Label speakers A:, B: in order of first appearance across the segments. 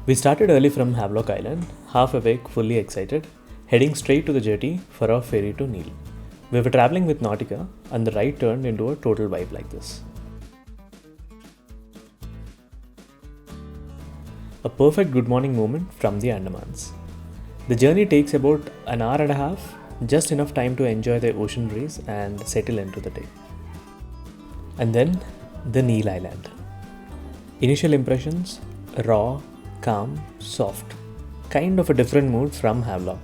A: We started early from Havelock Island, half awake, fully excited, heading straight to the jetty for our ferry to Neil. We were traveling with Nautica, and the ride turned into a total vibe like this. A perfect good morning moment from the Andamans. The journey takes about an hour and a half, just enough time to enjoy the ocean breeze and settle into the day. And then the Neil Island. Initial impressions: raw, calm, soft. Kind of a different mood from Havelock.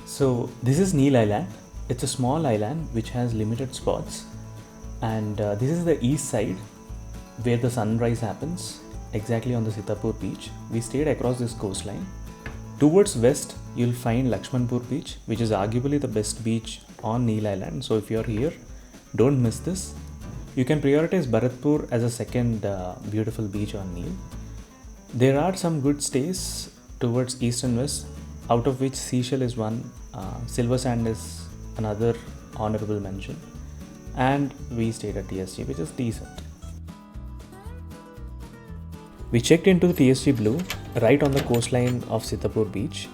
A: So this is Neil Island. It's a small island which has limited spots, and this is the east side where the sunrise happens, exactly on the Sitapur Beach. We stayed across this coastline. Towards west, you'll find Lakshmanpur Beach, which is arguably the best beach on Neil Island. So if you're here, don't miss this. You can prioritize Bharatpur as a second beautiful beach on Neil. There are some good stays towards east and west, out of which Seashell is one, Silver Sand is another honorable mention, and we stayed at TSG, which is decent. We checked into the TSG Blue right on the coastline of Sitapur Beach.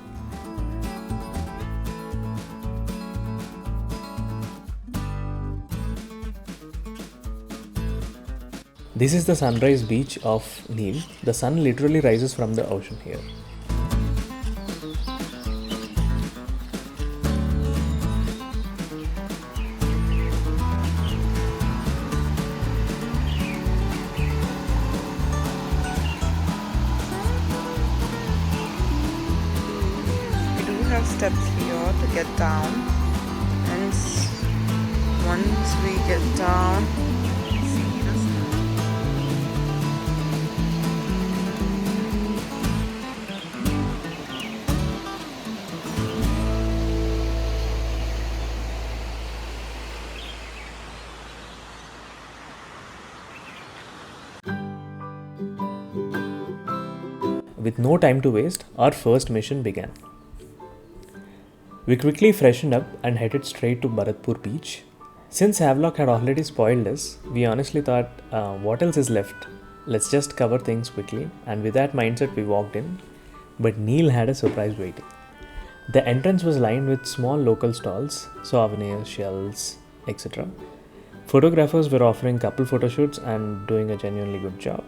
A: This is the sunrise beach of Neil. The sun literally rises from the ocean here.
B: Steps here to get down, and once we get down, see this.
A: With no time to waste, our first mission began. We quickly freshened up and headed straight to Bharatpur Beach. Since Havelock had already spoiled us, we honestly thought, what else is left? Let's just cover things quickly, and with that mindset we walked in. But Neil had a surprise waiting. The entrance was lined with small local stalls, souvenirs, shells, etc. Photographers were offering couple photo shoots and doing a genuinely good job.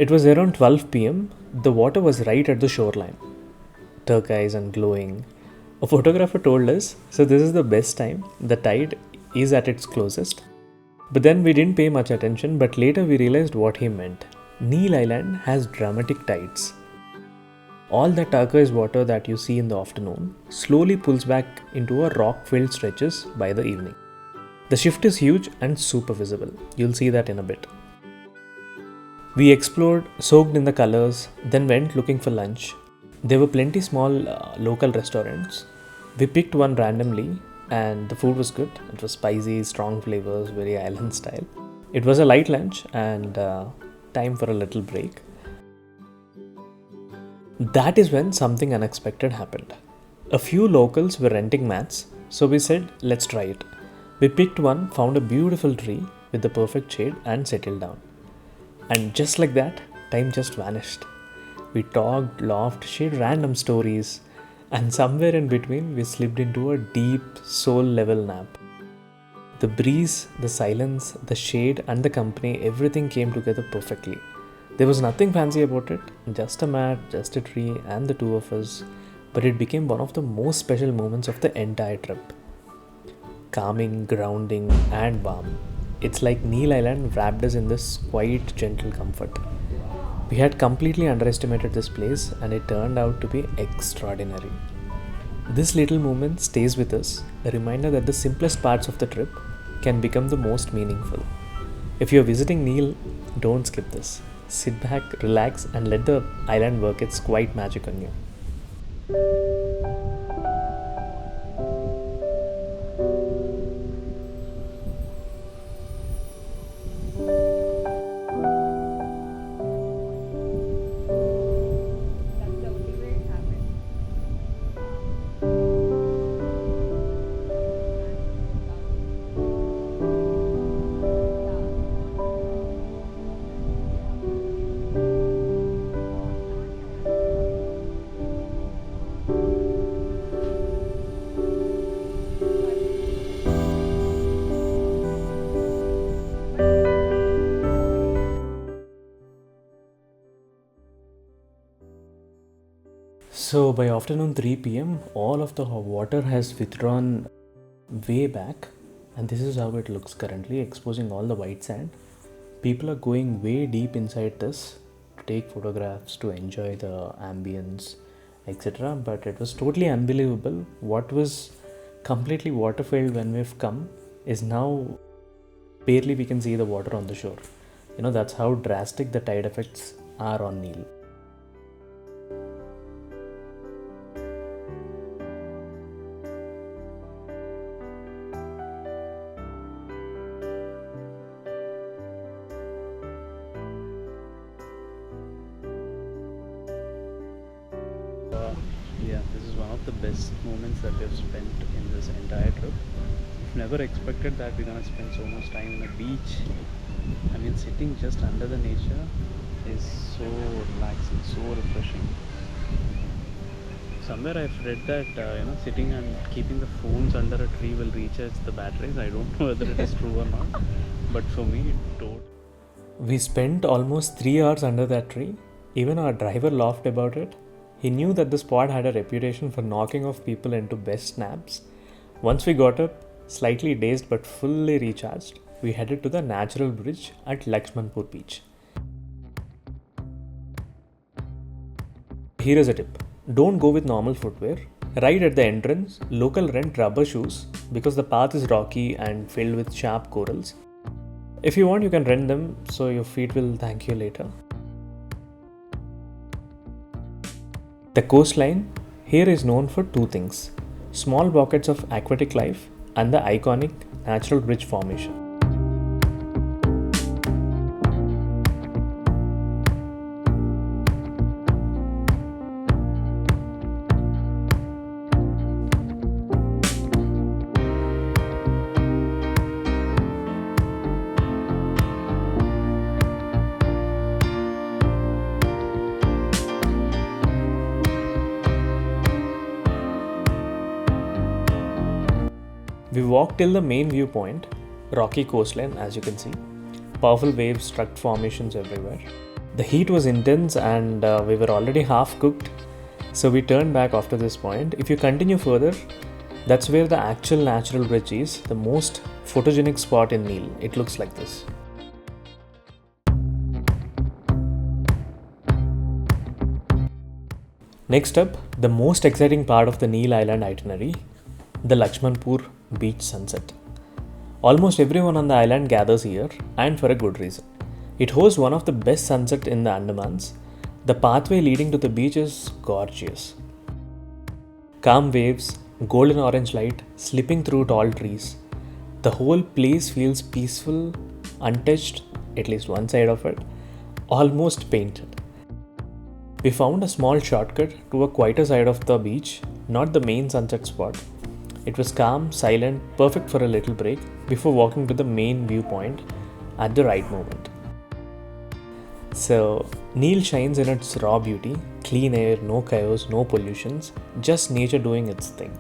A: It was around 12 pm. The water was right at the shoreline, turquoise and glowing. A photographer told us, so this is the best time, the tide is at its closest. But then we didn't pay much attention, but later we realized what he meant. Neil Island has dramatic tides. All the turquoise water that you see in the afternoon slowly pulls back into a rock-filled stretches by the evening. The shift is huge and super visible. You'll see that in a bit. We explored, soaked in the colors, then went looking for lunch. There were plenty small local restaurants. We picked one randomly and the food was good. It was spicy, strong flavors, very island style. It was a light lunch and time for a little break. That is when something unexpected happened. A few locals were renting mats, so we said, let's try it. We picked one, found a beautiful tree with the perfect shade and settled down. And just like that, time just vanished. We talked, laughed, shared random stories, and somewhere in between we slipped into a deep soul-level nap. The breeze, the silence, the shade and the company, everything came together perfectly. There was nothing fancy about it, just a mat, just a tree and the two of us, but it became one of the most special moments of the entire trip. Calming, grounding and warm. It's like Neil Island wrapped us in this quiet, gentle comfort. We had completely underestimated this place and it turned out to be extraordinary. This little moment stays with us, a reminder that the simplest parts of the trip can become the most meaningful. If you're visiting Neil, don't skip this. Sit back, relax and let the island work its quiet magic on you. So by afternoon 3 p.m., all of the water has withdrawn way back, and this is how it looks currently, exposing all the white sand. People are going way deep inside this to take photographs, to enjoy the ambience, etc. But it was totally unbelievable. What was completely water filled when we've come is now barely we can see the water on the shore. That's how drastic the tide effects are on Nile. Yeah, this is one of the best moments that we've spent in this entire trip. We've never expected that we're gonna spend so much time in a beach. I mean, sitting just under the nature is so relaxing, so refreshing. Somewhere I've read that sitting and keeping the phones under a tree will recharge the batteries. I don't know whether it is true or not, but for me, it don't. We spent almost 3 hours under that tree. Even our driver laughed about it. He knew that the spot had a reputation for knocking off people into best naps. Once we got up, slightly dazed but fully recharged, we headed to the natural bridge at Lakshmanpur Beach. Here is a tip. Don't go with normal footwear. Right at the entrance, local rent rubber shoes because the path is rocky and filled with sharp corals. If you want, you can rent them so your feet will thank you later. The coastline here is known for two things: small pockets of aquatic life and the iconic natural bridge formation. We walked till the main viewpoint, rocky coastline as you can see. Powerful waves struck formations everywhere. The heat was intense and we were already half cooked, so we turned back after this point. If you continue further, that's where the actual natural bridge is, the most photogenic spot in Nile. It looks like this. Next up, the most exciting part of the Nile Island itinerary, the Lakshmanpur Beach sunset. Almost everyone on the island gathers here, and for a good reason. It hosts one of the best sunsets in the Andamans. The pathway leading to the beach is gorgeous. Calm waves, golden orange light slipping through tall trees. The whole place feels peaceful, untouched, at least one side of it, almost painted. We found a small shortcut to a quieter side of the beach, not the main sunset spot. It was calm, silent, perfect for a little break before walking to the main viewpoint at the right moment. So, Nile shines in its raw beauty, clean air, no chaos, no pollutions, just nature doing its thing.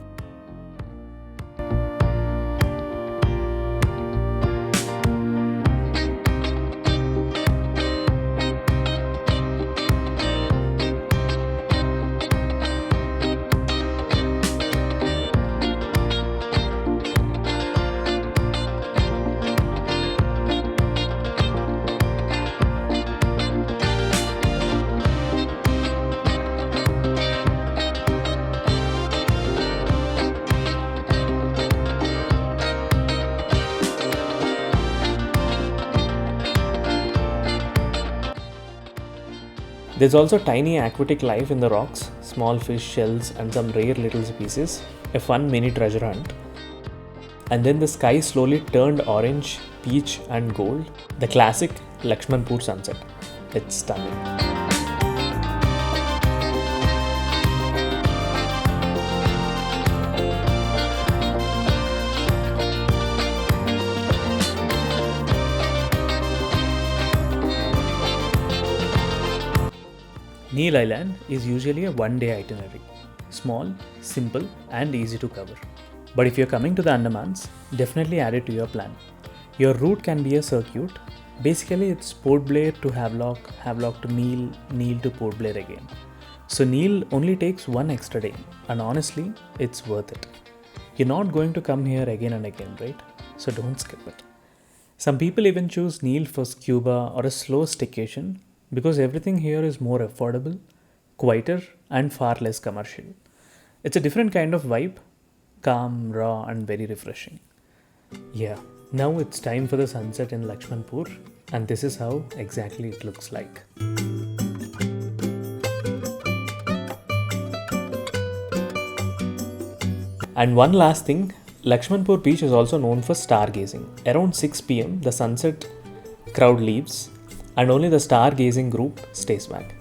A: There's also tiny aquatic life in the rocks, small fish, shells, and some rare little species, a fun mini treasure hunt. And then the sky slowly turned orange, peach, and gold, the classic Lakshmanpur sunset. It's stunning. Nile Island is usually a one-day itinerary. Small, simple, and easy to cover. But if you're coming to the Andamans, definitely add it to your plan. Your route can be a circuit. Basically, it's Port Blair to Havelock, Havelock to Nile, Nile to Port Blair again. So Neil only takes one extra day, and honestly, it's worth it. You're not going to come here again and again, right? So don't skip it. Some people even choose Neil for scuba or a slow staycation because everything here is more affordable, quieter, and far less commercial. It's a different kind of vibe, calm, raw, and very refreshing. Yeah, now it's time for the sunset in Lakshmanpur, and this is how exactly it looks like. And one last thing, Lakshmanpur Beach is also known for stargazing. Around 6 pm, the sunset crowd leaves, and only the stargazing group stays back.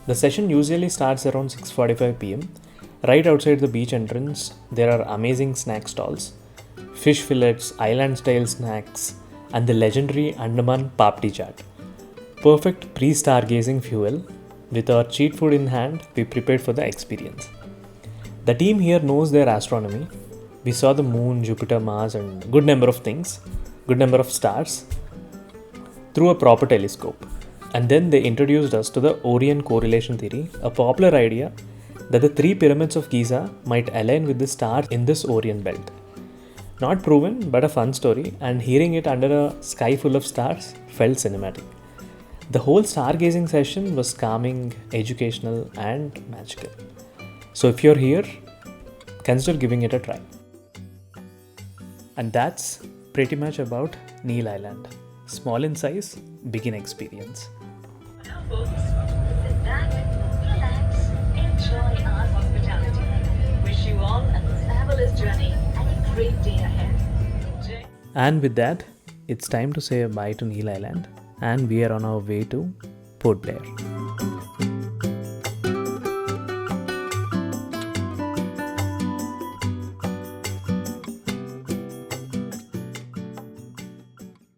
A: The session usually starts around 6:45 pm. Right outside the beach entrance, there are amazing snack stalls, fish fillets, island style snacks, and the legendary Andaman papdi chaat. Perfect pre-stargazing fuel. With our cheat food in hand, we prepared for the experience. The team here knows their astronomy. We saw the moon, Jupiter, Mars, and good number of things, good number of stars through a proper telescope. And then they introduced us to the Orion correlation theory, a popular idea that the three pyramids of Giza might align with the stars in this Orion belt. Not proven, but a fun story, and hearing it under a sky full of stars felt cinematic. The whole stargazing session was calming, educational, and magical. So if you're here, consider giving it a try. And that's pretty much about Neil Island. Small in size, big in experience.
C: Now folks, sit back, relax, enjoy our hospitality. Wish you all a fabulous journey and a great day ahead.
A: And with that, it's time to say bye to Neil Island, and we are on our way to Port Blair.